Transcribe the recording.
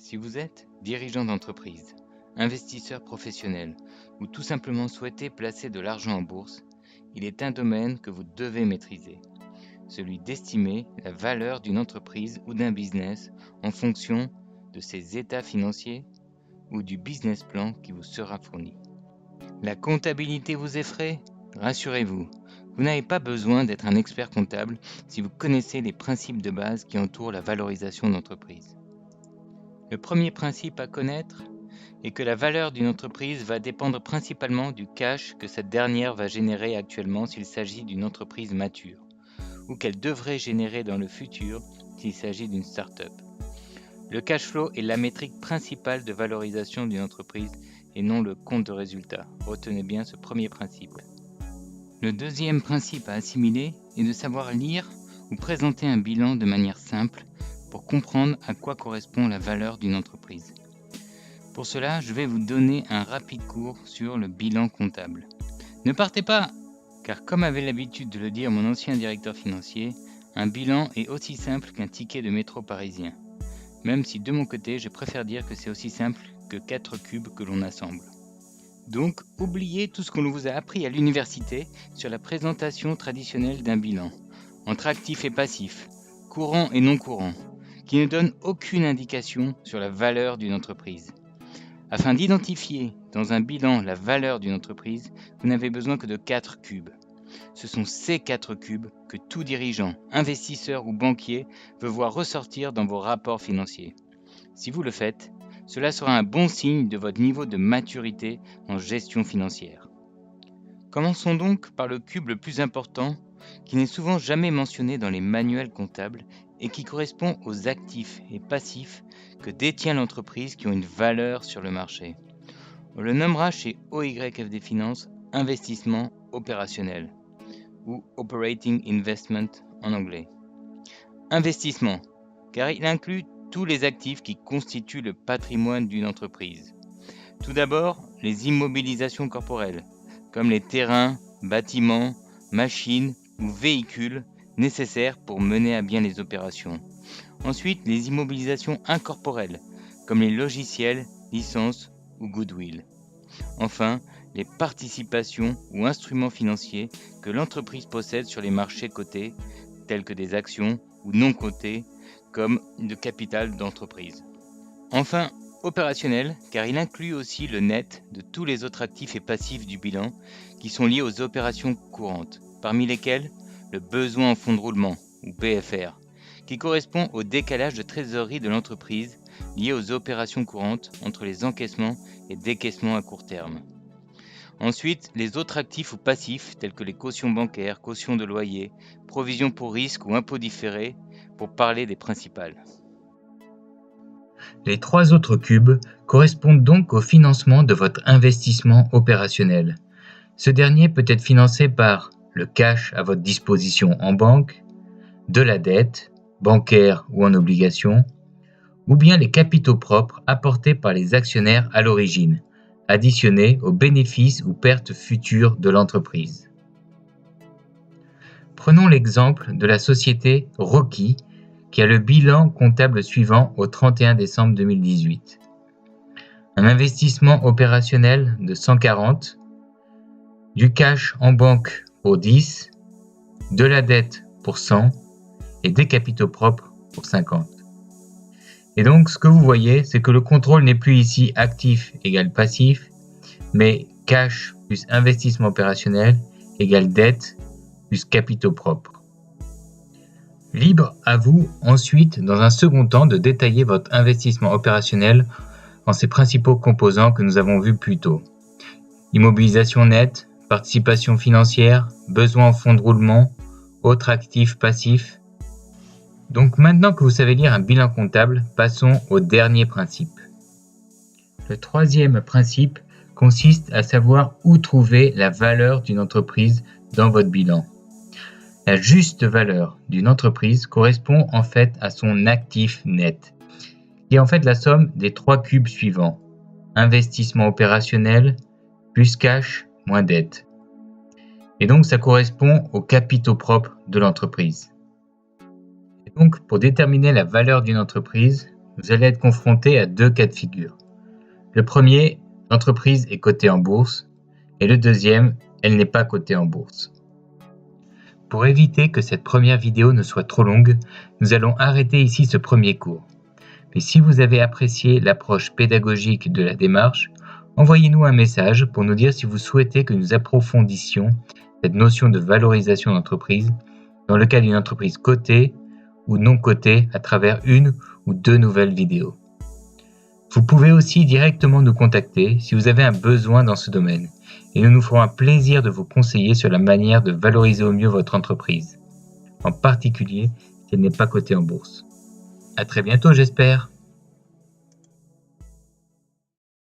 Si vous êtes dirigeant d'entreprise, investisseur professionnel ou tout simplement souhaitez placer de l'argent en bourse, il est un domaine que vous devez maîtriser, celui d'estimer la valeur d'une entreprise ou d'un business en fonction de ses états financiers ou du business plan qui vous sera fourni. La comptabilité vous effraie? Rassurez-vous, vous n'avez pas besoin d'être un expert comptable si vous connaissez les principes de base qui entourent la valorisation d'entreprise. Le premier principe à connaître est que la valeur d'une entreprise va dépendre principalement du cash que cette dernière va générer actuellement s'il s'agit d'une entreprise mature, ou qu'elle devrait générer dans le futur s'il s'agit d'une start-up. Le cash flow est la métrique principale de valorisation d'une entreprise et non le compte de résultat. Retenez bien ce premier principe. Le deuxième principe à assimiler est de savoir lire ou présenter un bilan de manière simple pour comprendre à quoi correspond la valeur d'une entreprise. Pour cela, je vais vous donner un rapide cours sur le bilan comptable. Ne partez pas, car comme avait l'habitude de le dire mon ancien directeur financier, un bilan est aussi simple qu'un ticket de métro parisien. Même si de mon côté, je préfère dire que c'est aussi simple que 4 cubes que l'on assemble. Donc, oubliez tout ce qu'on vous a appris à l'université sur la présentation traditionnelle d'un bilan, entre actifs et passifs, courant et non courant, qui ne donne aucune indication sur la valeur d'une entreprise. Afin d'identifier dans un bilan la valeur d'une entreprise, vous n'avez besoin que de 4 cubes. Ce sont ces 4 cubes que tout dirigeant, investisseur ou banquier veut voir ressortir dans vos rapports financiers. Si vous le faites, cela sera un bon signe de votre niveau de maturité en gestion financière. Commençons donc par le cube le plus important, qui n'est souvent jamais mentionné dans les manuels comptables et qui correspond aux actifs et passifs que détient l'entreprise qui ont une valeur sur le marché. On le nommera chez OYFD Finance investissement opérationnel ou Operating Investment en anglais. Investissement, car il inclut tous les actifs qui constituent le patrimoine d'une entreprise. Tout d'abord, les immobilisations corporelles, comme les terrains, bâtiments, machines ou véhicules nécessaires pour mener à bien les opérations. Ensuite, les immobilisations incorporelles, comme les logiciels, licences ou goodwill. Enfin, les participations ou instruments financiers que l'entreprise possède sur les marchés cotés, tels que des actions ou non cotés, comme de capital d'entreprise. Enfin, opérationnel, car il inclut aussi le net de tous les autres actifs et passifs du bilan qui sont liés aux opérations courantes, parmi lesquels le besoin en fonds de roulement, ou BFR, qui correspond au décalage de trésorerie de l'entreprise lié aux opérations courantes entre les encaissements et décaissements à court terme. Ensuite, les autres actifs ou passifs, tels que les cautions bancaires, cautions de loyer, provisions pour risque ou impôts différés, pour parler des principales. Les 3 autres cubes correspondent donc au financement de votre investissement opérationnel. Ce dernier peut être financé par le cash à votre disposition en banque, de la dette, bancaire ou en obligation, ou bien les capitaux propres apportés par les actionnaires à l'origine, additionnés aux bénéfices ou pertes futures de l'entreprise. Prenons l'exemple de la société Rocky, qui a le bilan comptable suivant au 31 décembre 2018. Un investissement opérationnel de 140, du cash en banque pour 10, de la dette pour 100 et des capitaux propres pour 50. Et donc, ce que vous voyez, c'est que le contrôle n'est plus ici actif égale passif, mais cash plus investissement opérationnel égale dette plus capitaux propres. Libre à vous ensuite, dans un second temps, de détailler votre investissement opérationnel en ses principaux composants que nous avons vus plus tôt. Immobilisation nette, participation financière, besoin en fonds de roulement, autres actifs passifs. Donc maintenant que vous savez lire un bilan comptable, passons au dernier principe. Le troisième principe consiste à savoir où trouver la valeur d'une entreprise dans votre bilan. La juste valeur d'une entreprise correspond en fait à son actif net, qui est en fait la somme des 3 cubes suivants. Investissement opérationnel, plus cash, moins dette. Et donc ça correspond aux capitaux propres de l'entreprise. Et donc pour déterminer la valeur d'une entreprise, vous allez être confronté à deux cas de figure. Le premier, l'entreprise est cotée en bourse, et le deuxième, elle n'est pas cotée en bourse. Pour éviter que cette première vidéo ne soit trop longue, nous allons arrêter ici ce premier cours. Mais si vous avez apprécié l'approche pédagogique de la démarche, envoyez-nous un message pour nous dire si vous souhaitez que nous approfondissions cette notion de valorisation d'entreprise dans le cas d'une entreprise cotée ou non cotée à travers une ou deux nouvelles vidéos. Vous pouvez aussi directement nous contacter si vous avez un besoin dans ce domaine et nous nous ferons un plaisir de vous conseiller sur la manière de valoriser au mieux votre entreprise, en particulier si elle n'est pas cotée en bourse. À très bientôt, j'espère.